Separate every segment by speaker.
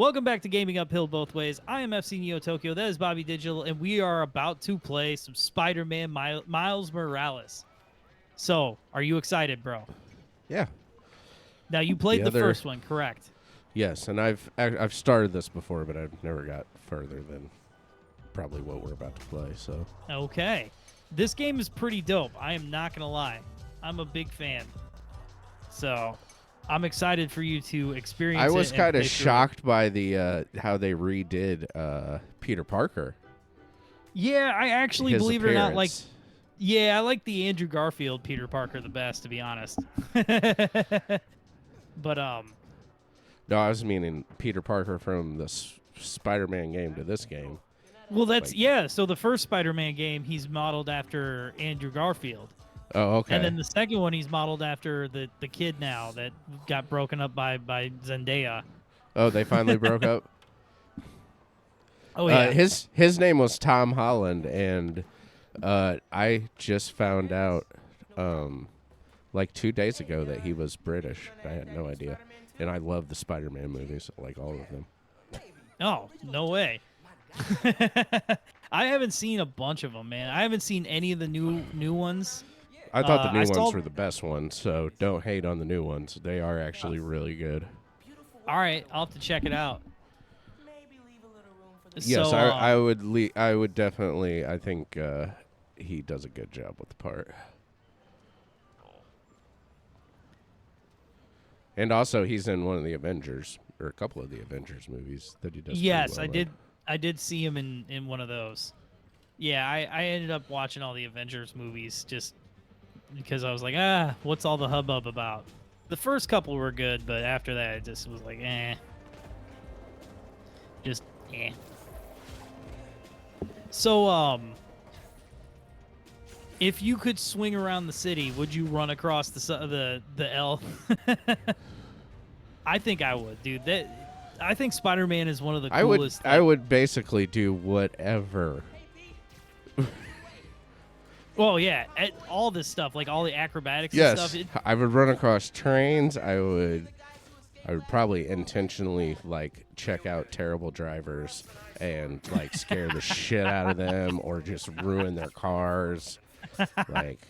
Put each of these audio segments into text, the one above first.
Speaker 1: Welcome back to Gaming Uphill Both Ways. I am FC Neo Tokyo. That is Bobby Digital, and we are about to play some Spider-Man Miles Morales. So, are you excited, bro?
Speaker 2: Yeah.
Speaker 1: Now, you played the first one, correct?
Speaker 2: Yes, and I've started this before, but I've never got further than probably what we're about to play. So
Speaker 1: Okay. This game is pretty dope. I am not going to lie. I'm a big fan. So, I'm excited for you to experience it.
Speaker 2: I was kind of shocked by the how they redid Peter Parker.
Speaker 1: Yeah, I actually,
Speaker 2: His
Speaker 1: believe it or not,
Speaker 2: appearance.
Speaker 1: I like the Andrew Garfield Peter Parker the best, to be honest. But
Speaker 2: No, I was meaning Peter Parker from the Spider-Man game to this game.
Speaker 1: well, that's so the first Spider-Man game, he's modeled after Andrew Garfield.
Speaker 2: Oh, okay.
Speaker 1: And then the second one, he's modeled after the kid now that got broken up by Zendaya.
Speaker 2: Oh, they finally broke up.
Speaker 1: Oh yeah,
Speaker 2: his name was Tom Holland, and I just found out like 2 days ago that he was British. I had no idea, and I love the Spider-Man movies, like all of them.
Speaker 1: Oh, no way. I haven't seen a bunch of them, man. I haven't seen any of the new ones.
Speaker 2: I thought the new ones were the best ones, so don't hate on the new ones. They are actually really good.
Speaker 1: All right, I'll have to check it out.
Speaker 2: Yes,
Speaker 1: So,
Speaker 2: I would. I would definitely. I think he does a good job with the part. And also, he's in one of the Avengers, or a couple of the Avengers movies that he does.
Speaker 1: Yes,
Speaker 2: well
Speaker 1: I did. I did see him in one of those. Yeah, I ended up watching all the Avengers movies just because I was like, what's all the hubbub about? The first couple were good, but after that, it just was like, just eh. So, if you could swing around the city, would you run across the L? I think I would, dude. I think Spider-Man is one of the coolest.
Speaker 2: I would basically do whatever.
Speaker 1: Well, yeah, all this stuff, like all the acrobatics
Speaker 2: Yes,
Speaker 1: and stuff.
Speaker 2: I would run across trains. I would probably intentionally like check out terrible drivers and like scare the shit out of them, or just ruin their cars. Like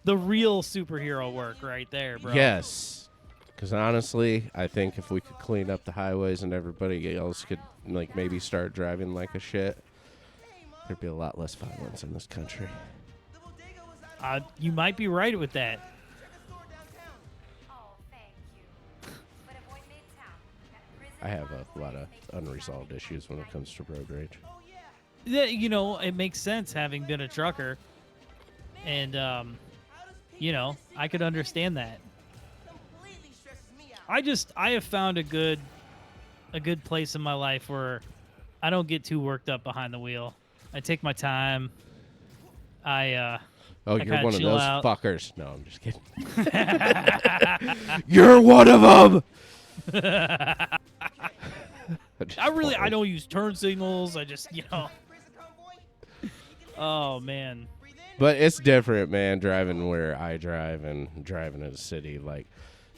Speaker 1: the real superhero work right there, bro.
Speaker 2: Yes, because honestly, I think if we could clean up the highways and everybody else could like maybe start driving like a shit, there'd be a lot less violence in this country.
Speaker 1: You might be right with that.
Speaker 2: I have a lot of unresolved issues when it comes to road rage.
Speaker 1: Yeah, it makes sense having been a trucker, and I could understand that. I have found a good place in my life where I don't get too worked up behind the wheel. I take my time.
Speaker 2: Oh,
Speaker 1: I
Speaker 2: you're one of
Speaker 1: chill
Speaker 2: those
Speaker 1: out.
Speaker 2: fuckers. No, I'm just kidding. You're one of them.
Speaker 1: I don't use turn signals. I just, Oh, man.
Speaker 2: But it's different, man, driving where I drive and driving in a city. Like,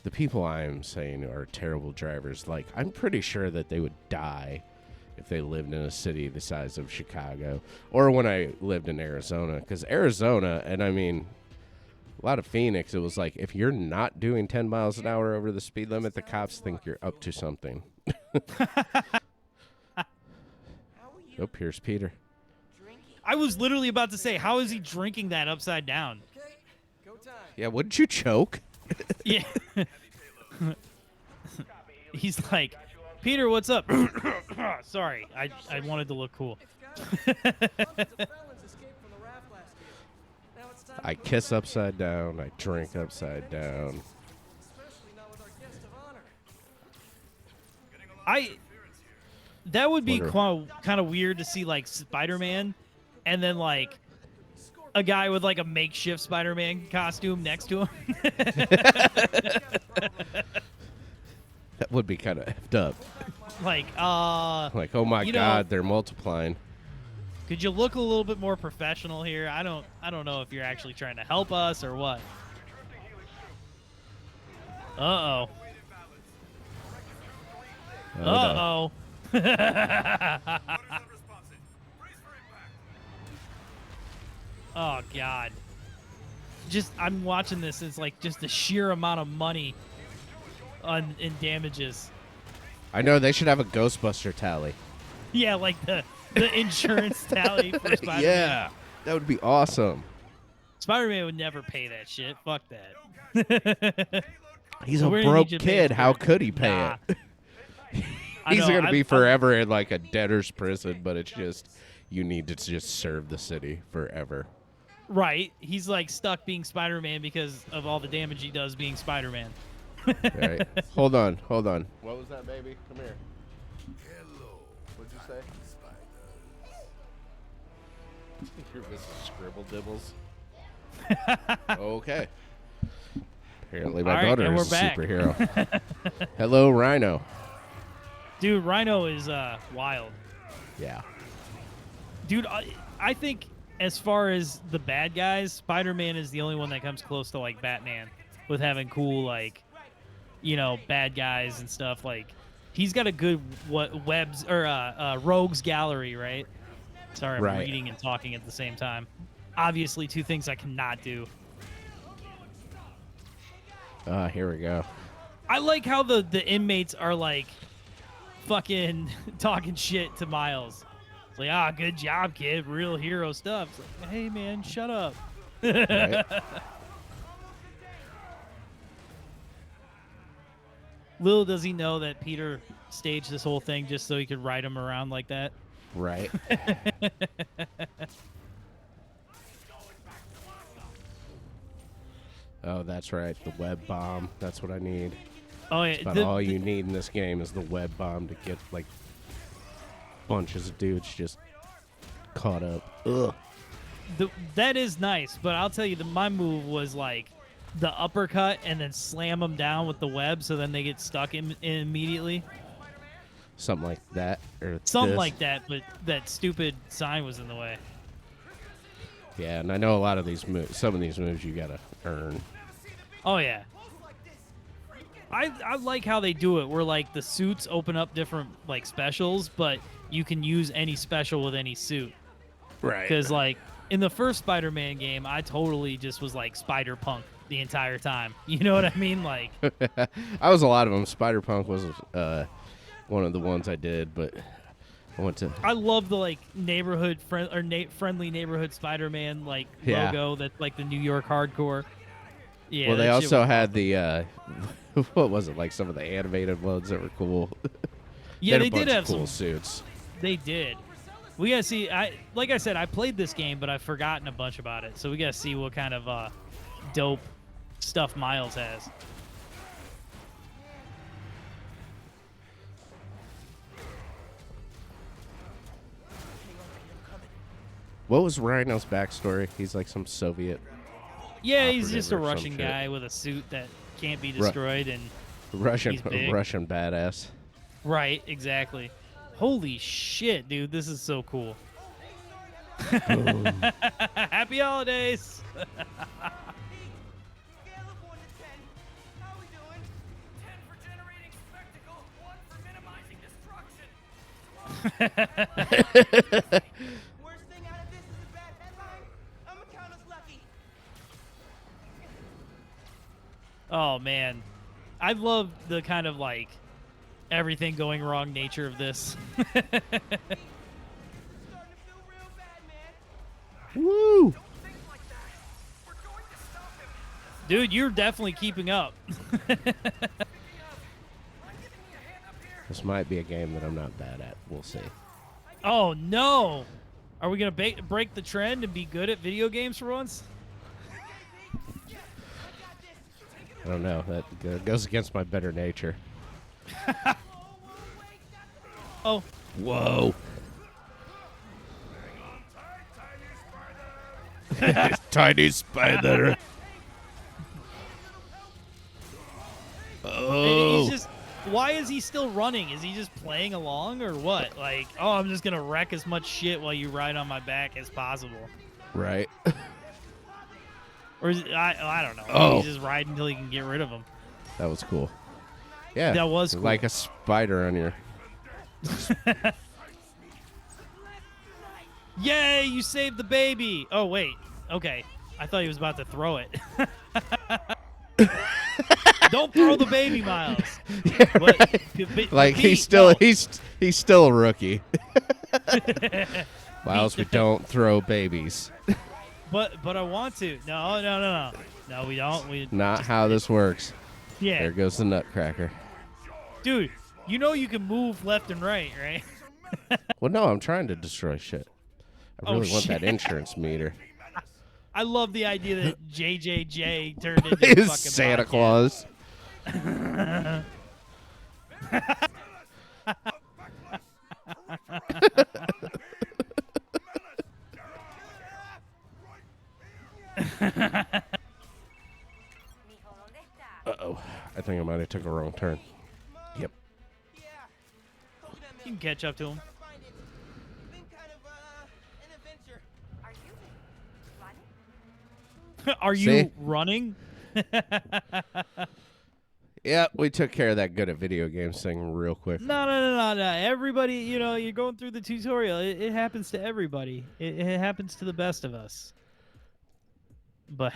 Speaker 2: the people I'm saying are terrible drivers. Like, I'm pretty sure that they would die if they lived in a city the size of Chicago, or when I lived in Arizona. Because Arizona, and I mean, a lot of Phoenix, it was like, if you're not doing 10 miles an hour over the speed limit, the cops think you're up to something. Oh, here's Peter.
Speaker 1: I was literally about to say, how is he drinking that upside down?
Speaker 2: Yeah, wouldn't you choke?
Speaker 1: Yeah. He's like, Peter, what's up? Sorry, I wanted to look cool.
Speaker 2: I kiss upside down. I drink upside down.
Speaker 1: That would be kind of weird to see, like, Spider-Man and then, like, a guy with, like, a makeshift Spider-Man costume next to him.
Speaker 2: That would be kind of effed up.
Speaker 1: Like,
Speaker 2: oh my God, they're multiplying.
Speaker 1: Could you look a little bit more professional here? I don't know if you're actually trying to help us or what. Uh-oh.
Speaker 2: Oh, no.
Speaker 1: Uh-oh. Oh, God. Just, I'm watching this. It's like just the sheer amount of money in damages.
Speaker 2: I know they should have a Ghostbuster tally.
Speaker 1: Yeah, like the insurance tally for Spider-Man.
Speaker 2: Yeah, that would be awesome.
Speaker 1: Spider-Man would never pay that shit. Fuck that.
Speaker 2: He's
Speaker 1: So
Speaker 2: a
Speaker 1: we're gonna
Speaker 2: broke
Speaker 1: need you to pay
Speaker 2: kid.
Speaker 1: for
Speaker 2: How
Speaker 1: it.
Speaker 2: could he pay
Speaker 1: Nah.
Speaker 2: it?
Speaker 1: I
Speaker 2: He's
Speaker 1: know,
Speaker 2: gonna be
Speaker 1: I'm-
Speaker 2: forever in like a debtor's prison, but it's just you need to just serve the city forever.
Speaker 1: Right. He's like stuck being Spider-Man because of all the damage he does being Spider-Man.
Speaker 2: Right. Hold on. What was that, baby? Come here.
Speaker 3: Hello.
Speaker 2: What'd you say? You're Mrs. Scribble Dibbles. Okay. Apparently my
Speaker 1: All right,
Speaker 2: daughter
Speaker 1: and
Speaker 2: is
Speaker 1: we're
Speaker 2: a
Speaker 1: back.
Speaker 2: superhero. Hello, Rhino.
Speaker 1: Dude, Rhino is wild.
Speaker 2: Yeah.
Speaker 1: Dude, I think as far as the bad guys, Spider-Man is the only one that comes close to like Batman with having cool like, you know, bad guys and stuff. Like he's got a good webs or rogues gallery, right? Sorry, I'm
Speaker 2: Right.
Speaker 1: reading and talking at the same time. Obviously, two things I cannot do.
Speaker 2: Here we go.
Speaker 1: I like how the inmates are like fucking talking shit to Miles. It's like, good job, kid. Real hero stuff. It's like, hey, man, shut up.
Speaker 2: Right.
Speaker 1: Little does he know that Peter staged this whole thing just so he could ride him around like that.
Speaker 2: Right. Oh, that's right. The web bomb. That's what I need.
Speaker 1: Oh, yeah.
Speaker 2: About all you need in this game is the web bomb to get like bunches of dudes just caught up. Ugh.
Speaker 1: That is nice, but I'll tell you, my move was like the uppercut and then slam them down with the web so then they get stuck in immediately.
Speaker 2: Something like that. Or
Speaker 1: Something
Speaker 2: this.
Speaker 1: like that, but that stupid sign was in the way.
Speaker 2: Yeah, and I know a lot of these moves. Some of these moves you gotta earn.
Speaker 1: Oh, yeah. I like how they do it, where like the suits open up different like specials, but you can use any special with any suit.
Speaker 2: Right.
Speaker 1: Because like in the first Spider-Man game, I totally just was like Spider-Punk the entire time. You know what I mean? Like,
Speaker 2: I was a lot of them. Spider-Punk was one of the ones I did, but I went to.
Speaker 1: I love the like neighborhood friendly neighborhood Spider-Man like
Speaker 2: Yeah.
Speaker 1: logo that's like the New York hardcore. Yeah.
Speaker 2: Well, they
Speaker 1: that shit
Speaker 2: also
Speaker 1: was
Speaker 2: had
Speaker 1: awesome.
Speaker 2: the what was it, like some of the animated ones that were cool.
Speaker 1: Yeah,
Speaker 2: They
Speaker 1: they
Speaker 2: had a
Speaker 1: did
Speaker 2: bunch
Speaker 1: have
Speaker 2: of cool
Speaker 1: some.
Speaker 2: suits.
Speaker 1: They did. We gotta see. Like I said, I played this game, but I've forgotten a bunch about it. So we gotta see what kind of dope stuff Miles has.
Speaker 2: What was Rhino's backstory? He's like some Soviet.
Speaker 1: Yeah, he's just a
Speaker 2: operative or some
Speaker 1: Russian
Speaker 2: shit.
Speaker 1: guy with a suit that can't be destroyed, and
Speaker 2: Russian
Speaker 1: He's big.
Speaker 2: Russian badass.
Speaker 1: right, exactly. Holy shit, dude, this is so cool. Happy holidays.
Speaker 3: Scale of 1 to 10. How we doing? 10 for generating spectacle, 1 for minimizing destruction. Worst thing out of this is a bad headline. I'ma count us lucky.
Speaker 1: Oh man, I love the kind of like everything going wrong nature of this.
Speaker 3: Starting to feel real bad, man.
Speaker 2: Woo!
Speaker 3: Don't think like that. We're going to stop him.
Speaker 1: Dude, you're definitely keeping up.
Speaker 3: I'm giving you a hand up here.
Speaker 2: This might be a game that I'm not bad at. We'll see.
Speaker 1: Oh no! Are we gonna break the trend and be good at video games for once?
Speaker 2: I don't know. That goes against my better nature.
Speaker 1: Oh,
Speaker 2: Whoa! Tiny spider.
Speaker 1: and
Speaker 2: Oh!
Speaker 1: he's just. Why is he still running? Is he just playing along or what? Like, oh, I'm just gonna wreck as much shit while you ride on my back as possible.
Speaker 2: Right.
Speaker 1: Or is it, I don't know.
Speaker 2: Oh.
Speaker 1: He's just riding until he can get rid of him.
Speaker 2: That was cool. Yeah.
Speaker 1: That was cool.
Speaker 2: Like a spider on your
Speaker 1: Yay, you saved the baby. Oh, wait. Okay. I thought he was about to throw it. Don't throw the baby, Miles.
Speaker 2: Yeah,
Speaker 1: But-
Speaker 2: right.
Speaker 1: but
Speaker 2: Like
Speaker 1: Pete,
Speaker 2: he's still a
Speaker 1: no.
Speaker 2: rookie. Miles, we don't throw babies.
Speaker 1: But I want to. No. No, we don't. We
Speaker 2: Not how this works.
Speaker 1: Yeah.
Speaker 2: There goes the nutcracker.
Speaker 1: Dude, you know you can move left and right, right?
Speaker 2: Well, no, I'm trying to destroy shit. I
Speaker 1: Oh,
Speaker 2: really want that
Speaker 1: shit.
Speaker 2: insurance meter.
Speaker 1: I love the idea that JJJ turned into
Speaker 2: Is
Speaker 1: fucking
Speaker 2: Santa
Speaker 1: podcast.
Speaker 2: Claus. Uh-oh. I think I might have took a wrong turn. Yep.
Speaker 3: Yeah. Hold that
Speaker 1: You can catch up to him.
Speaker 3: Gotta find it. Been kind of an adventure.
Speaker 1: Are you
Speaker 2: See?
Speaker 1: running?
Speaker 2: Yep, we took care of that good at video games thing real quick.
Speaker 1: No. Everybody, you're going through the tutorial. It happens to everybody. It happens to the best of us. But,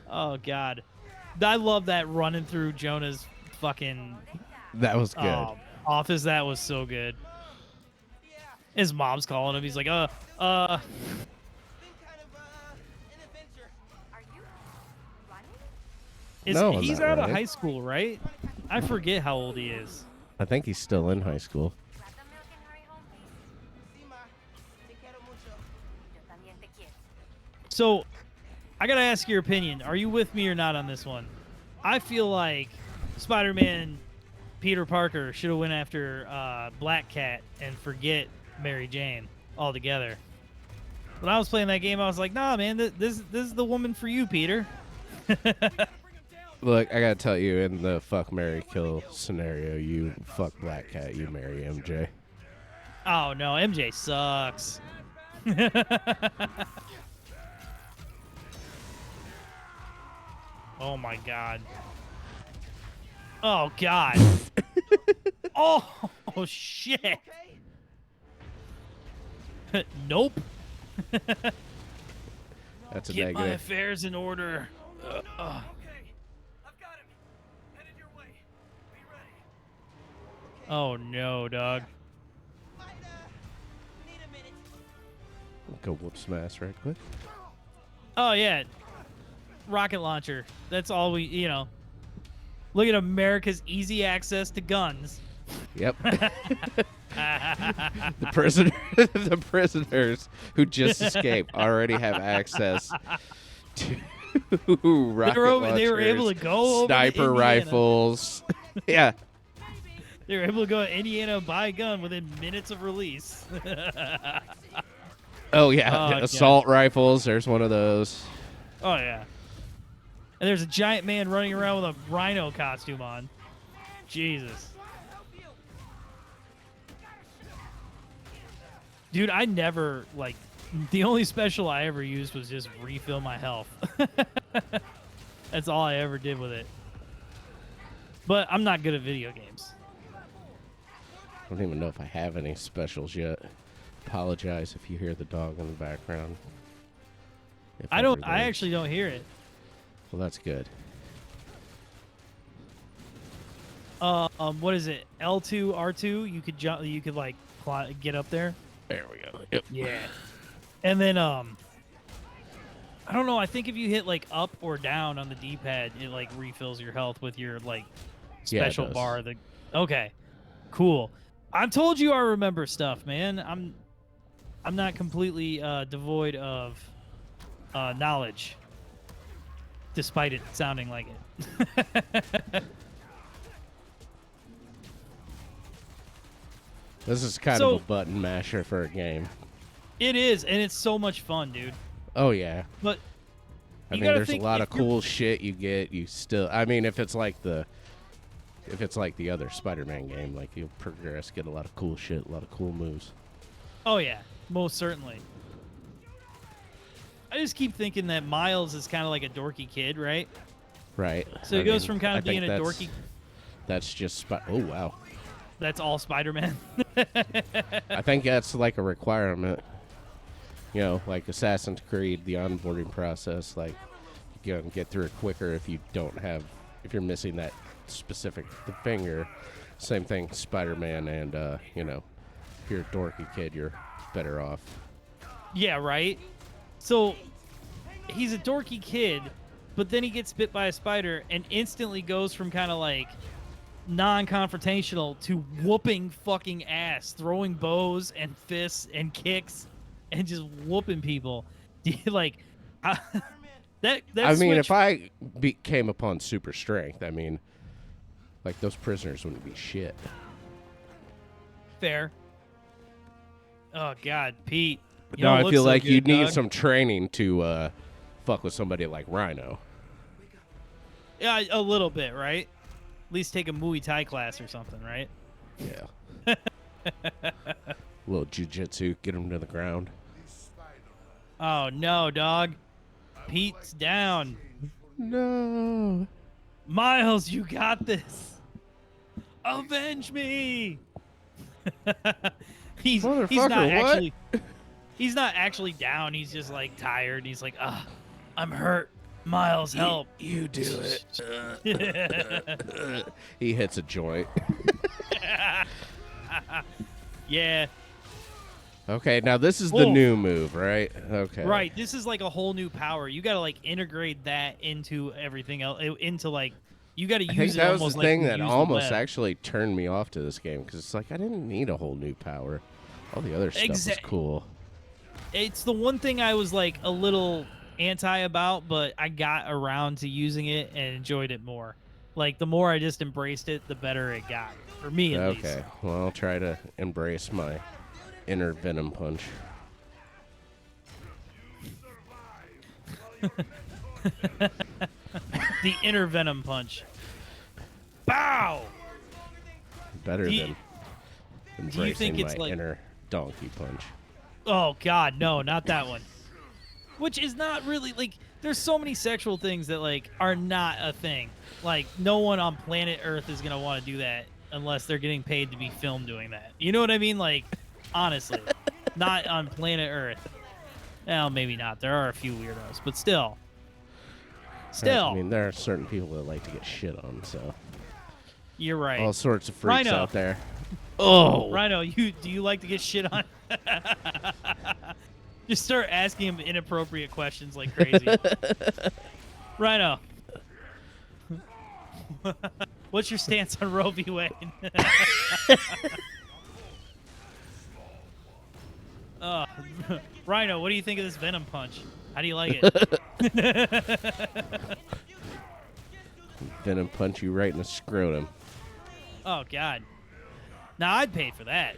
Speaker 1: oh God, I love that running through Jonah's fucking
Speaker 2: That was good.
Speaker 1: office. That was so good.
Speaker 3: Yeah.
Speaker 1: His mom's calling him. He's like,
Speaker 3: Been kind of an adventure.
Speaker 2: No, I'm
Speaker 1: he's
Speaker 2: not
Speaker 1: out of
Speaker 2: running.
Speaker 1: high school, right? I forget how old he is.
Speaker 2: I think he's still in high school.
Speaker 3: Sí, ma. Te quiero mucho.
Speaker 1: So, I gotta ask your opinion. Are you with me or not on this one? I feel like Spider-Man Peter Parker should have went after Black Cat and forget Mary Jane altogether. When I was playing that game, I was like, nah, man, this is the woman for you, Peter.
Speaker 2: Look, I gotta tell you, in the fuck, marry, kill scenario, you fuck Black Cat, you marry MJ.
Speaker 1: Oh, no, MJ sucks. Oh, my God. Oh, God. Oh, shit. Nope.
Speaker 2: That's a
Speaker 1: Get my
Speaker 2: negative.
Speaker 1: affairs in order.
Speaker 3: Okay. I've got him. Headed your way. Be ready.
Speaker 1: Oh, no, dog.
Speaker 3: Might, need a minute.
Speaker 2: Go whoop some ass right quick.
Speaker 1: Oh, yeah. Rocket launcher. That's all we, Look at America's easy access to guns.
Speaker 2: Yep. The prisoners who just escaped already have access to rocket
Speaker 1: They were able to
Speaker 2: launchers,
Speaker 1: go over to
Speaker 2: sniper
Speaker 1: Indiana.
Speaker 2: rifles. Yeah.
Speaker 1: They were able to go to Indiana, buy a gun within minutes of release.
Speaker 2: Oh yeah,
Speaker 1: Oh,
Speaker 2: assault rifles. There's one of those.
Speaker 1: Oh, yeah. And there's a giant man running around with a rhino costume on. Jesus. Dude, I never, the only special I ever used was just refill my health. That's all I ever did with it. But I'm not good at video games.
Speaker 2: I don't even know if I have any specials yet. Apologize if you hear the dog in the background. If
Speaker 1: I
Speaker 2: ever there.
Speaker 1: actually don't hear it.
Speaker 2: Well, that's good.
Speaker 1: What is it? L2, R2? You could jump. You could get up there.
Speaker 2: There we go. Yep.
Speaker 1: Yeah. And then I don't know. I think if you hit up or down on the D-pad, it refills your health with your
Speaker 2: Yeah, it
Speaker 1: special
Speaker 2: does.
Speaker 1: bar. Okay, cool. I told you I remember stuff, man. I'm not completely devoid of knowledge, despite it sounding like it.
Speaker 2: This is kind
Speaker 1: So-
Speaker 2: of a button masher for a game.
Speaker 1: It is, and it's so much fun, dude.
Speaker 2: Oh yeah.
Speaker 1: But
Speaker 2: I
Speaker 1: you
Speaker 2: mean,
Speaker 1: gotta
Speaker 2: there's a
Speaker 1: think
Speaker 2: lot of
Speaker 1: if you're-
Speaker 2: cool shit you get. You still, I mean, if it's like the other Spider-Man game, you'll progress, get a lot of cool shit, a lot of cool moves.
Speaker 1: Oh yeah, most certainly. I just keep thinking that Miles is kind of like a dorky kid, right?
Speaker 2: Right.
Speaker 1: So he goes from kind
Speaker 2: I
Speaker 1: of being
Speaker 2: think
Speaker 1: a
Speaker 2: that's-
Speaker 1: dorky.
Speaker 2: That's just oh wow.
Speaker 1: That's all Spider-Man.
Speaker 2: I think that's like a requirement. You know, like Assassin's Creed, the onboarding process, like you can get through it quicker if you don't have, if you're missing that specific the finger. Same thing, Spider-Man, and you know, if you're a dorky kid, you're better off.
Speaker 1: Yeah, right? So he's a dorky kid, but then he gets bit by a spider and instantly goes from kind of like non-confrontational to whooping fucking ass, throwing bows and fists and kicks and just whooping people. Do you like that
Speaker 2: I mean,
Speaker 1: switch,
Speaker 2: if I came upon super strength, I mean, like those prisoners wouldn't be shit.
Speaker 1: fair. Oh God, Pete. You
Speaker 2: No,
Speaker 1: don't
Speaker 2: I
Speaker 1: look
Speaker 2: feel
Speaker 1: so
Speaker 2: like you
Speaker 1: good,
Speaker 2: need
Speaker 1: dog.
Speaker 2: some training to fuck with somebody like Rhino.
Speaker 1: Yeah, a little bit, right? At least take a Muay Thai class or something, right?
Speaker 2: Yeah. Little jujitsu, get him to the ground.
Speaker 1: Oh no, dog. Pete's down.
Speaker 2: No.
Speaker 1: Miles, you got this. Avenge me. he's
Speaker 2: Motherfucker,
Speaker 1: not
Speaker 2: what?
Speaker 1: actually he's not actually down. He's just like tired. He's like, I'm hurt. Miles, help.
Speaker 2: You do it. He hits a joint.
Speaker 1: Yeah.
Speaker 2: Okay, now this is the
Speaker 1: Whoa.
Speaker 2: new move, right? Okay.
Speaker 1: Right. This is like a whole new power. You got to like integrate that into everything else. Into like you got to
Speaker 2: I
Speaker 1: use
Speaker 2: think
Speaker 1: it
Speaker 2: that was
Speaker 1: almost
Speaker 2: the
Speaker 1: like
Speaker 2: thing
Speaker 1: you
Speaker 2: that
Speaker 1: use the
Speaker 2: almost
Speaker 1: web.
Speaker 2: actually turned me off to this game because it's like I didn't need a whole new power. All the other stuff was cool.
Speaker 1: It's the one thing I was like a little anti about, but I got around to using it and enjoyed it more. Like the more I just embraced it, the better it got for me at least.
Speaker 2: Okay, well, I'll try to embrace my inner Venom Punch.
Speaker 1: The inner Venom Punch. Bow.
Speaker 2: Better
Speaker 1: Do you-
Speaker 2: than
Speaker 1: do you think
Speaker 2: embracing
Speaker 1: it's
Speaker 2: my
Speaker 1: like-
Speaker 2: inner Donkey Punch.
Speaker 1: Oh God, no, not that one. Which is not really like. There's so many sexual things that like are not a thing. Like no one on planet Earth is gonna want to do that unless they're getting paid to be filmed doing that. You know what I mean? Like honestly, not on planet Earth. Well, maybe not. There are a few weirdos, but still. Still,
Speaker 2: I mean, there are certain people that like to get shit on, so
Speaker 1: you're right.
Speaker 2: all sorts of freaks
Speaker 1: Rhino.
Speaker 2: out there. Oh,
Speaker 1: Rhino, do you like to get shit on? Just start asking him inappropriate questions like crazy. Rhino, what's your stance on Roe v. Wade? Rhino, what do you think of this Venom Punch? How do you like it?
Speaker 2: Venom Punch you right in the scrotum.
Speaker 1: Oh God. Now I'd pay for that.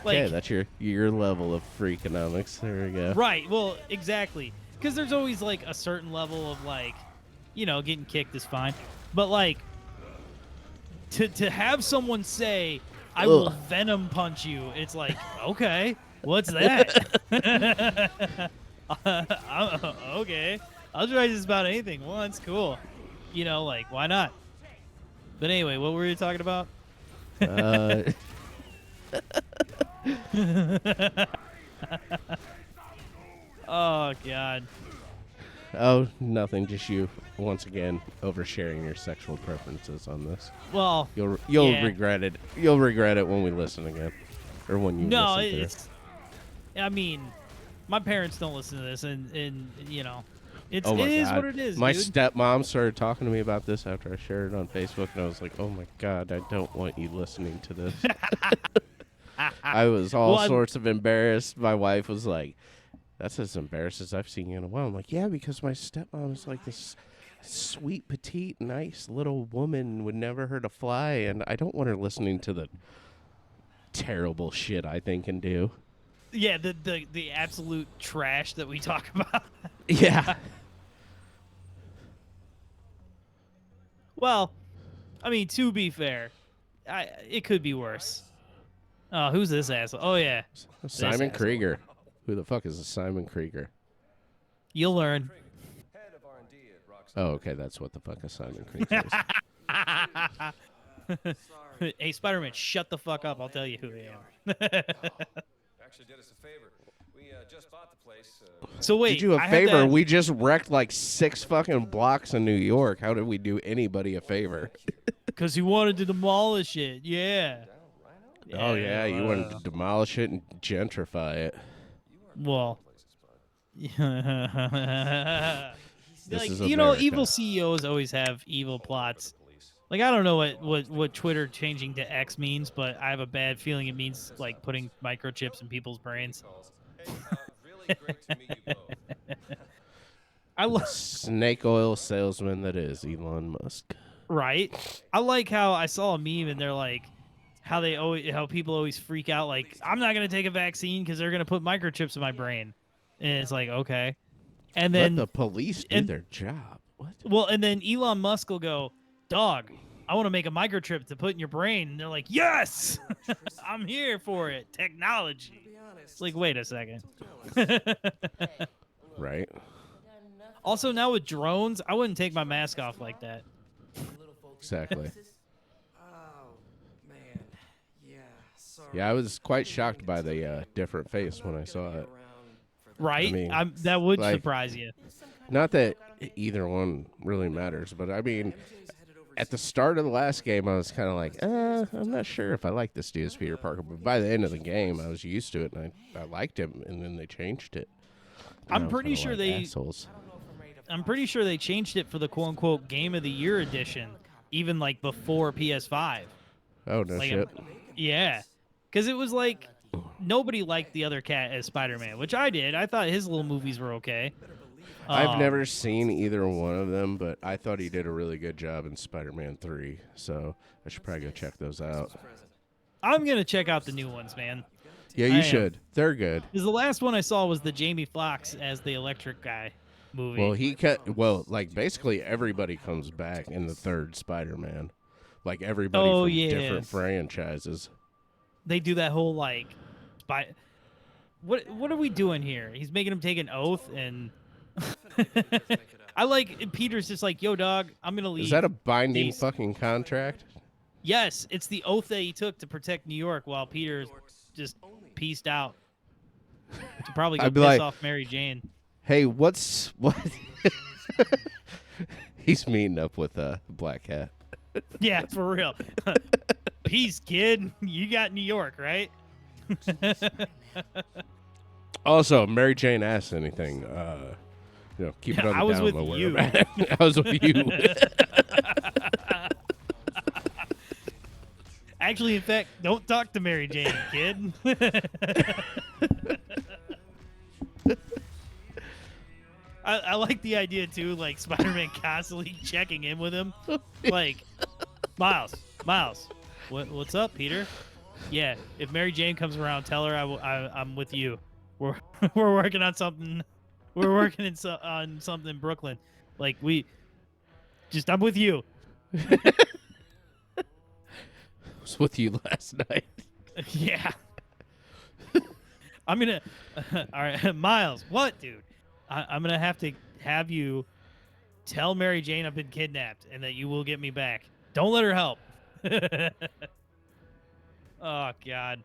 Speaker 1: Like,
Speaker 2: Okay, that's your level of freakonomics. There we go.
Speaker 1: right. Well, exactly. Because there's always like a certain level of like, you know, getting kicked is fine, but like to have someone say, "I will
Speaker 2: Ugh.
Speaker 1: Venom punch you," it's like, okay, what's that? Okay, I'll try just about anything once. Cool. You know, like why not? But anyway, what were you talking about? Oh God.
Speaker 2: Oh, nothing. Just you once again oversharing your sexual preferences on this.
Speaker 1: Well,
Speaker 2: You'll
Speaker 1: yeah.
Speaker 2: regret it. You'll regret it when we listen again, or when you
Speaker 1: no,
Speaker 2: listen to
Speaker 1: it's.
Speaker 2: this.
Speaker 1: I mean, my parents don't listen to this, and you know, it's
Speaker 2: Oh my
Speaker 1: it is
Speaker 2: God.
Speaker 1: what it is.
Speaker 2: My
Speaker 1: dude.
Speaker 2: stepmom started talking to me about this after I shared it on Facebook, and I was like, "Oh my God, I don't want you listening to this." I was all
Speaker 1: Well, I'm-
Speaker 2: sorts of embarrassed. My wife was like, "That's as embarrassed as I've seen you in a while." I'm like, "Yeah, because my stepmom is like this sweet, petite, nice little woman, would never hurt a fly, and I don't want her listening to the terrible shit I think and do."
Speaker 1: Yeah, the absolute trash that we talk about.
Speaker 2: Yeah.
Speaker 1: Well, I mean, to be fair, it could be worse. Oh, who's this asshole? Oh yeah,
Speaker 2: Simon
Speaker 1: asshole.
Speaker 2: Krieger. Who the fuck is a Simon Krieger?
Speaker 1: you'll learn.
Speaker 2: Oh, okay, that's what the fuck a Simon Krieger is.
Speaker 1: Hey, Spider-Man, shut the fuck up. I'll tell you who I am.
Speaker 4: Actually did us a favor. We just bought the place.
Speaker 1: So wait,
Speaker 2: Did you a
Speaker 1: I have to
Speaker 2: favor?
Speaker 1: ask-
Speaker 2: We just wrecked like 6 fucking blocks in New York. How did we do anybody a favor?
Speaker 1: Cause he wanted to demolish it. Yeah.
Speaker 2: Oh yeah, you wanted to demolish it and gentrify it.
Speaker 1: Well.
Speaker 2: This
Speaker 1: Like,
Speaker 2: is
Speaker 1: you know,
Speaker 2: America.
Speaker 1: evil CEOs always have evil plots. Like, I don't know what Twitter changing to X means, but I have a bad feeling it means like putting microchips in people's brains.
Speaker 4: Hey, really great to meet you both.
Speaker 1: I love.
Speaker 2: Snake oil salesman that is Elon Musk.
Speaker 1: Right? I like how I saw a meme and they're like, how people always freak out like, I'm not gonna take a vaccine because they're gonna put microchips in my brain, and it's like, okay, and
Speaker 2: Let
Speaker 1: then
Speaker 2: the police do
Speaker 1: and-
Speaker 2: their job. What?
Speaker 1: well, and then Elon Musk will go, dog, I want to make a microchip to put in your brain, and they're like, yes, I'm here for it, technology. It's like, wait a second.
Speaker 2: Right?
Speaker 1: Also, now with drones, I wouldn't take my mask off like that.
Speaker 2: Exactly.
Speaker 3: Oh, man. Yeah, sorry.
Speaker 2: Yeah, I was quite shocked by the different face when I saw it.
Speaker 1: Right?
Speaker 2: mean,
Speaker 1: That would
Speaker 2: like-
Speaker 1: surprise you.
Speaker 2: Not that either one really matters, but I mean, at the start of the last game, I was kind of like, I'm not sure if I like this dude as Peter Parker. But by the end of the game, I was used to it, and I liked him, and then they changed it. And
Speaker 1: I'm
Speaker 2: I was
Speaker 1: pretty
Speaker 2: kinda
Speaker 1: sure
Speaker 2: like,
Speaker 1: they
Speaker 2: assholes.
Speaker 1: I'm pretty sure they changed it for the quote unquote Game of the Year edition, even like before PS5.
Speaker 2: Oh no
Speaker 1: Like,
Speaker 2: shit.
Speaker 1: yeah, because it was like nobody liked the other cat as Spider-Man, which I did. I thought his little movies were okay.
Speaker 2: I've never seen either one of them, but I thought he did a really good job in Spider-Man 3, so I should probably go check those out.
Speaker 1: I'm gonna check out the new ones, man.
Speaker 2: Yeah,
Speaker 1: I
Speaker 2: you
Speaker 1: am.
Speaker 2: should. They're good.
Speaker 1: Because the last one I saw was the Jamie Foxx as the Electric guy movie.
Speaker 2: Well, like basically everybody comes back in the third Spider-Man. Like everybody
Speaker 1: Oh,
Speaker 2: from
Speaker 1: yeah.
Speaker 2: different franchises.
Speaker 1: They do that whole like, what are we doing here? He's making him take an oath, and I like Peter's just like, yo, dog, I'm gonna leave.
Speaker 2: Is that a binding
Speaker 1: These-
Speaker 2: fucking contract?
Speaker 1: Yes, it's the oath that he took to protect New York while Peter just pieced out to probably go
Speaker 2: I'd be
Speaker 1: piss
Speaker 2: like-
Speaker 1: off Mary Jane.
Speaker 2: Hey, what? He's meeting up with Black Cat.
Speaker 1: Yeah, for real. Peace, kid. You got New York, right?
Speaker 2: Also, Mary Jane asks anything. Keep it on the
Speaker 1: I was
Speaker 2: down
Speaker 1: with
Speaker 2: low.
Speaker 1: you.
Speaker 2: I was with you.
Speaker 1: Actually, in fact, don't talk to Mary Jane, kid. I like the idea too, like Spider-Man constantly checking in with him, like, Miles, what's up, Peter? Yeah, if Mary Jane comes around, tell her I'm with you. We're we're working on something. We're working on something in Brooklyn. Like I'm with you.
Speaker 2: I was with you last night.
Speaker 1: Yeah. I'm gonna. All right, Miles. What, dude? I'm gonna have you tell Mary Jane I've been kidnapped and that you will get me back. Don't let her help. Oh God.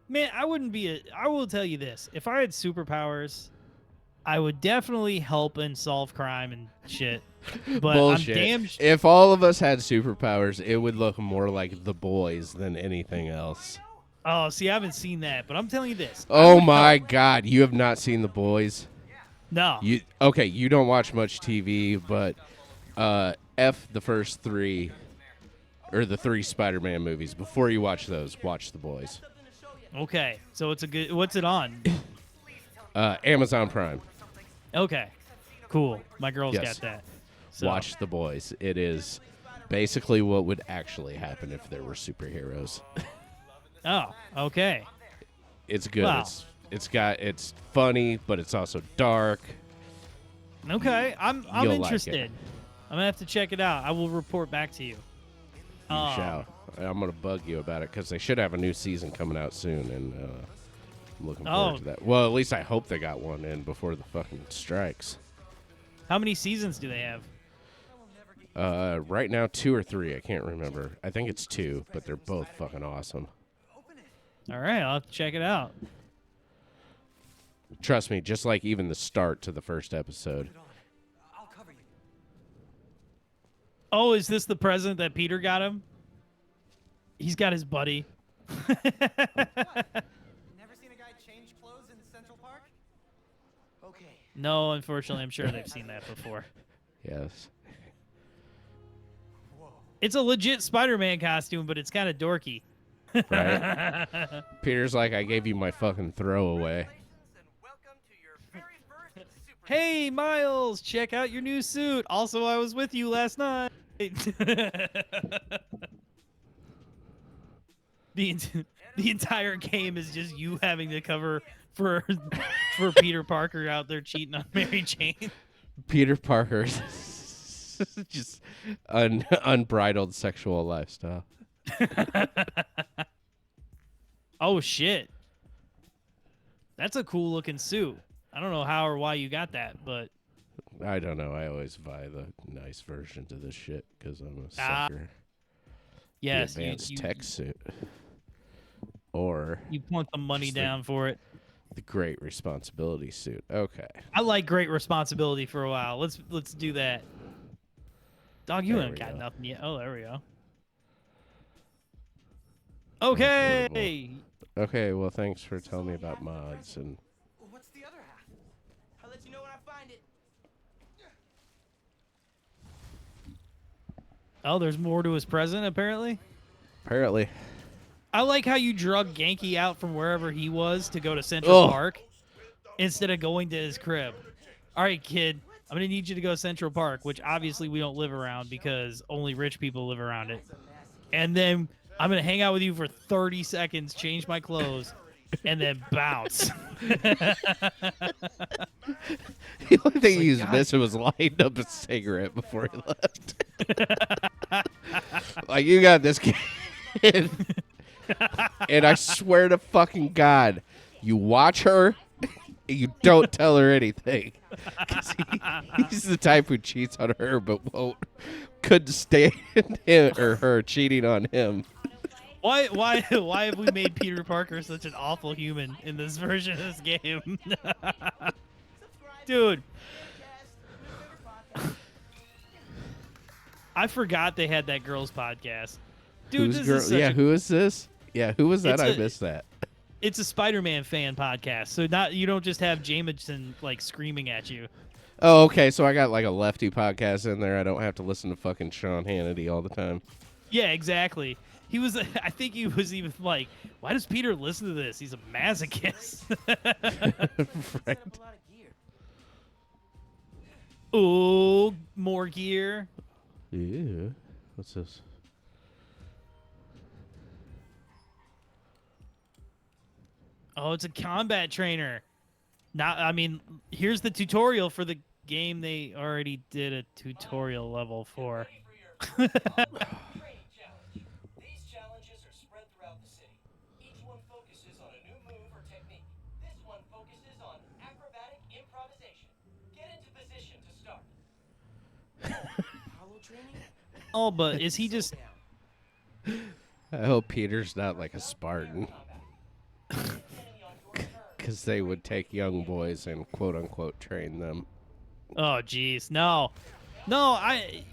Speaker 1: Man, I wouldn't be I will tell you this. If I had superpowers, I would definitely help and solve crime and shit. But
Speaker 2: Bullshit.
Speaker 1: I'm damn
Speaker 2: If all of us had superpowers, it would look more like The Boys than anything else.
Speaker 1: Oh, see, I haven't seen that, but I'm telling you this.
Speaker 2: Oh my God, you have not seen The Boys?
Speaker 1: No.
Speaker 2: You don't watch much TV, but F the first three, or the 3 Spider-Man movies. Before you watch those, watch The Boys.
Speaker 1: Okay. So it's a good. What's it on?
Speaker 2: Amazon Prime.
Speaker 1: Okay. Cool. My girl's
Speaker 2: Yes.
Speaker 1: got that. So,
Speaker 2: Watch The Boys. It is basically what would actually happen if there were superheroes.
Speaker 1: Oh, okay.
Speaker 2: It's good.
Speaker 1: Wow.
Speaker 2: It's funny, but it's also dark.
Speaker 1: Okay. I'm
Speaker 2: You'll like it.
Speaker 1: interested. I'm gonna have to check it out. I will report back to you.
Speaker 2: You shall. I'm gonna bug you about it because they should have a new season coming out soon, and I'm looking forward
Speaker 1: Oh.
Speaker 2: to that. Well, at least I hope they got one in before the fucking strikes.
Speaker 1: How many seasons do they have?
Speaker 2: Right now 2 or 3. I can't remember. I think it's 2, but they're both fucking awesome.
Speaker 1: All right, I'll have to check it out.
Speaker 2: Trust me, just like even the start to the first episode.
Speaker 3: I'll cover you.
Speaker 1: Oh, is this the present that Peter got him? He's got his buddy.
Speaker 3: Never seen a guy change clothes in Central Park? Okay.
Speaker 1: No, unfortunately, I'm sure they've seen that before.
Speaker 2: Yes.
Speaker 3: Whoa.
Speaker 1: It's a legit Spider-Man costume, but it's kind of dorky.
Speaker 2: Right? Peter's like, I gave you my fucking throwaway.
Speaker 3: And welcome to your very first super.
Speaker 1: Hey, Miles, check out your new suit. Also, I was with you last night. The entire game is just you having to cover for Peter Parker out there cheating on Mary Jane.
Speaker 2: Peter Parker's just unbridled sexual lifestyle.
Speaker 1: Oh shit. That's a cool looking suit. I don't know how or why you got that, but
Speaker 2: I don't know. I always buy the nice versions of this shit because I'm a
Speaker 1: Ah,
Speaker 2: sucker.
Speaker 1: yes,
Speaker 2: The advanced tech suit. Or
Speaker 1: you want the money
Speaker 2: Just the-
Speaker 1: down for it.
Speaker 2: the great responsibility suit. Okay.
Speaker 1: I like great responsibility for a while. Let's do that. Dog, you
Speaker 2: There
Speaker 1: ain't
Speaker 2: we
Speaker 1: got
Speaker 2: go.
Speaker 1: nothing yet. Oh, there we go. Okay.
Speaker 2: Affordable. Okay, well, thanks for telling me about mods. And
Speaker 3: What's the other half? I'll let you know when I find it.
Speaker 1: Oh, there's more to his present, apparently.
Speaker 2: apparently,
Speaker 1: I like how you drug Genki out from wherever he was to go to Central
Speaker 2: Ugh.
Speaker 1: Park instead of going to his crib. All right, kid, I'm going to need you to go to Central Park, which obviously we don't live around because only rich people live around it. And then I'm going to hang out with you for 30 seconds, change my clothes, and then bounce.
Speaker 2: the only thing he was
Speaker 1: God.
Speaker 2: missing was lighting up a cigarette before he left. Like, you got this kid. And I swear to fucking God, you watch her, and you don't tell her anything. 'Cause he's the type who cheats on her, but couldn't stand him or her cheating on him.
Speaker 1: Why have we made Peter Parker such an awful human in this version of this game? Dude, I forgot they had that girls podcast. Dude,
Speaker 2: Who's
Speaker 1: this
Speaker 2: girl?
Speaker 1: is such
Speaker 2: Yeah,
Speaker 1: a,
Speaker 2: who is this? Yeah, who was that?
Speaker 1: It's
Speaker 2: I
Speaker 1: a-
Speaker 2: missed that.
Speaker 1: it's a Spider-Man fan podcast. So you don't just have Jameson like screaming at you.
Speaker 2: Oh, okay. So I got like a lefty podcast in there. I don't have to listen to fucking Sean Hannity all the time.
Speaker 1: Yeah, exactly. He was I think he was even like, why does Peter listen to this? He's a masochist.
Speaker 2: Right.
Speaker 3: Set up a lot of gear.
Speaker 1: Ooh, more gear.
Speaker 2: Yeah. What's this?
Speaker 1: Oh, it's a combat trainer. Now, I mean, here's the tutorial for the game they already did a tutorial level for.
Speaker 5: Training challenge. These challenges are spread throughout the city. Each one focuses on a new move or technique. This one focuses on acrobatic improvisation. Get into position to start.
Speaker 3: Hollow training?
Speaker 1: Oh, but is he just...
Speaker 2: I hope Peter's not like a Spartan. Because they would take young boys and quote unquote train them.
Speaker 1: Oh, jeez. No. No, I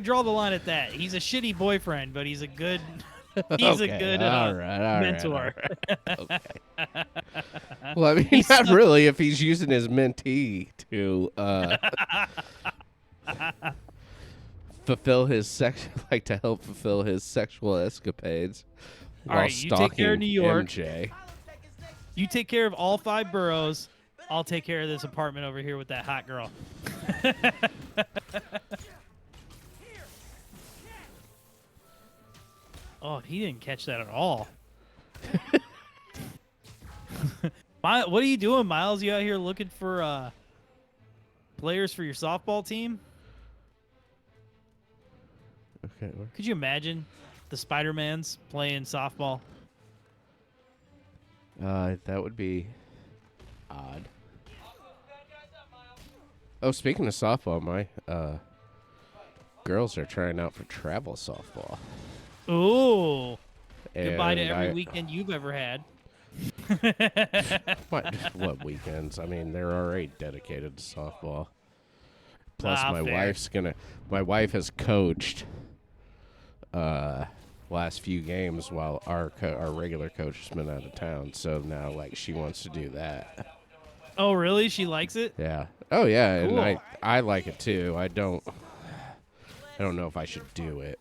Speaker 1: draw the line at that. He's a shitty boyfriend, but he's a good... He's a
Speaker 2: Okay,
Speaker 1: good
Speaker 2: all right,
Speaker 1: mentor.
Speaker 2: all right. Okay. Well, I mean, not really if he's using his mentee to fulfill his to help fulfill his sexual escapades
Speaker 1: All
Speaker 2: while
Speaker 1: right, you take
Speaker 2: stalking
Speaker 1: care of New York.
Speaker 2: MJ.
Speaker 1: You take care of all 5 boroughs. I'll take care of this apartment over here with that hot girl. Oh, he didn't catch that at all. What are you doing, Miles? You out here looking for players for your softball team?
Speaker 2: Okay.
Speaker 1: Could you imagine the Spider-Mans playing softball?
Speaker 2: That would be odd. Oh, speaking of softball, girls are trying out for travel softball.
Speaker 1: Ooh.
Speaker 2: And
Speaker 1: Goodbye to every weekend you've ever had.
Speaker 2: What weekends? I mean, they're already dedicated to softball. Plus,
Speaker 1: Fair.
Speaker 2: my wife has coached last few games while our regular coach has been out of town. So now, like, she wants to do that.
Speaker 1: Oh, really? She likes it?
Speaker 2: Yeah. Oh, yeah.
Speaker 1: Cool.
Speaker 2: And I like it too. I don't know if I should do it.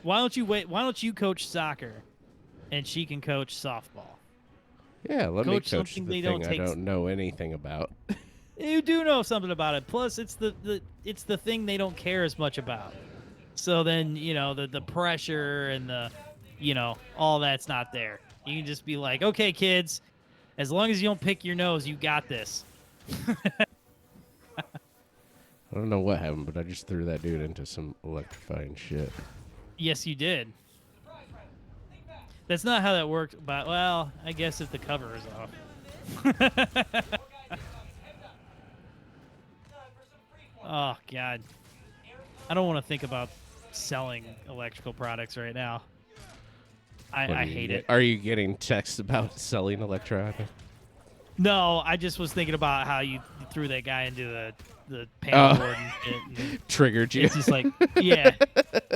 Speaker 1: Why don't you coach soccer and she can coach softball?
Speaker 2: Yeah, let
Speaker 1: Coach
Speaker 2: me coach
Speaker 1: something
Speaker 2: the
Speaker 1: they
Speaker 2: thing
Speaker 1: don't
Speaker 2: I
Speaker 1: take
Speaker 2: don't know anything about.
Speaker 1: You do know something about it. Plus, it's the thing they don't care as much about. So then, the pressure and all that's not there. You can just be like, okay, kids, as long as you don't pick your nose, you got this.
Speaker 2: I don't know what happened, but I just threw that dude into some electrifying shit.
Speaker 1: Yes, you did. That's not how that worked, but, well, I guess if the cover is off. Oh, God. I don't want to think about selling electrical products right now. I hate it.
Speaker 2: Are you getting texts about selling electronics?
Speaker 1: No, I just was thinking about how you threw that guy into the panel board and shit. And
Speaker 2: triggered you.
Speaker 1: it's just like, yeah.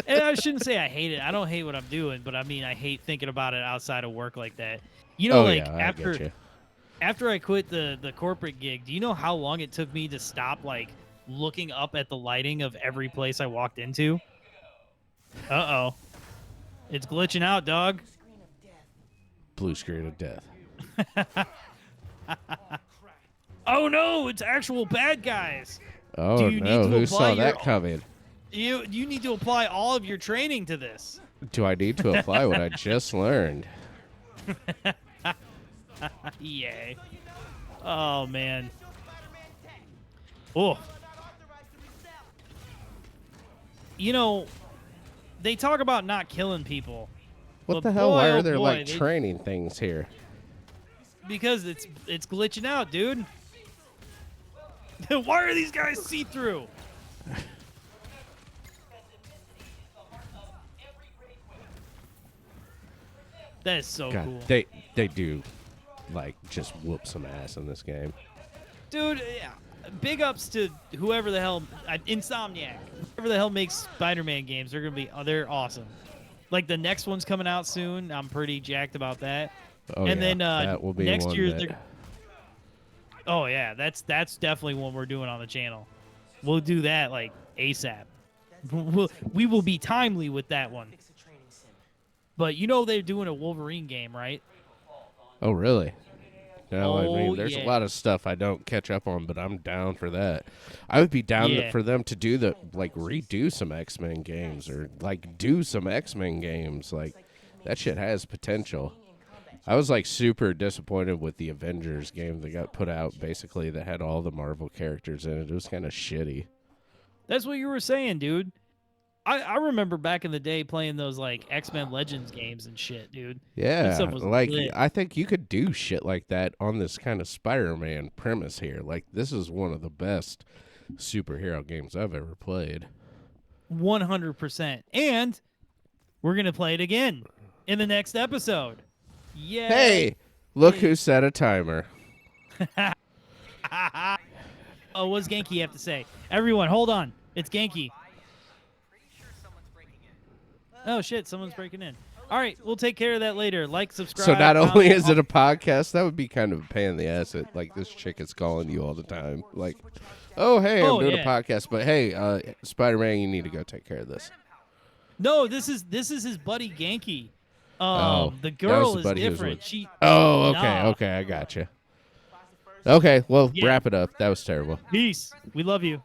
Speaker 1: And I shouldn't say I hate it. I don't hate what I'm doing, but I mean, I hate thinking about it outside of work like that.
Speaker 2: I get you.
Speaker 1: After I quit the corporate gig, do you know how long it took me to stop, like, looking up at the lighting of every place I walked into? Uh-oh. It's glitching out, dog.
Speaker 2: Blue screen of death.
Speaker 1: Oh, no, it's actual bad guys.
Speaker 2: Oh,
Speaker 1: Do you need
Speaker 2: no.
Speaker 1: to
Speaker 2: Who
Speaker 1: apply
Speaker 2: saw that coming?
Speaker 1: You need to apply all of your training to this.
Speaker 2: Do I need to apply what I just learned?
Speaker 1: Yay. Oh, man. Oh. They talk about not killing people.
Speaker 2: What
Speaker 1: but
Speaker 2: the hell?
Speaker 1: boy,
Speaker 2: Why
Speaker 1: oh
Speaker 2: are there,
Speaker 1: boy,
Speaker 2: like,
Speaker 1: they-
Speaker 2: training things here?
Speaker 1: Because it's glitching out, dude. Why are these guys see-through? That is so
Speaker 2: God,
Speaker 1: cool.
Speaker 2: they do, like, just whoop some ass in this game.
Speaker 1: Dude, yeah, big ups to whoever the hell, Insomniac, whoever the hell makes Spider-Man games. They're awesome. Like, the next one's coming out soon. I'm pretty jacked about that.
Speaker 2: Oh,
Speaker 1: And
Speaker 2: yeah.
Speaker 1: then
Speaker 2: that will be
Speaker 1: next
Speaker 2: one
Speaker 1: year,
Speaker 2: that...
Speaker 1: oh yeah, that's definitely one we're doing on the channel. We'll do that like ASAP. We will be timely with that one. But they're doing a Wolverine game, right?
Speaker 2: Oh, really? No, I mean,
Speaker 1: Oh,
Speaker 2: there's
Speaker 1: yeah.
Speaker 2: a lot of stuff I don't catch up on, but I'm down for that. I would be down
Speaker 1: Yeah.
Speaker 2: for them to do redo some X-Men games or, like, do some X-Men games. Like, that shit has potential. I was, like, super disappointed with the Avengers game that got put out, basically, that had all the Marvel characters in it. It was kind of shitty.
Speaker 1: That's what you were saying, dude. I remember back in the day playing those like X-Men Legends games and shit, dude. That
Speaker 2: Yeah,
Speaker 1: stuff was
Speaker 2: like,
Speaker 1: lit.
Speaker 2: I think you could do shit like that on this kind of Spider-Man premise here. Like, this is one of the best superhero games I've ever played.
Speaker 1: 100%. And we're gonna play it again in the next episode. Yeah.
Speaker 2: Hey, look who set a timer.
Speaker 1: Oh, what's Genki have to say? Everyone, hold on. It's Genki. Oh shit, someone's breaking in. All right, we'll take care of that later. Like, subscribe.
Speaker 2: So not only
Speaker 1: comment,
Speaker 2: is it a podcast, that would be kind of a pain in the ass that, like, this chick is calling you all the time. Like, oh, hey, I'm doing a podcast, but hey, Spider-Man, you need to go take care of this.
Speaker 1: No, this is his buddy Genki. The
Speaker 2: that was
Speaker 1: girl
Speaker 2: the
Speaker 1: is
Speaker 2: buddy he was
Speaker 1: different.
Speaker 2: with.
Speaker 1: She.
Speaker 2: Oh, okay,
Speaker 1: Nah.
Speaker 2: okay, I gotcha. Okay, well,
Speaker 1: Yeah.
Speaker 2: wrap it up. That was terrible.
Speaker 1: Peace. We love you.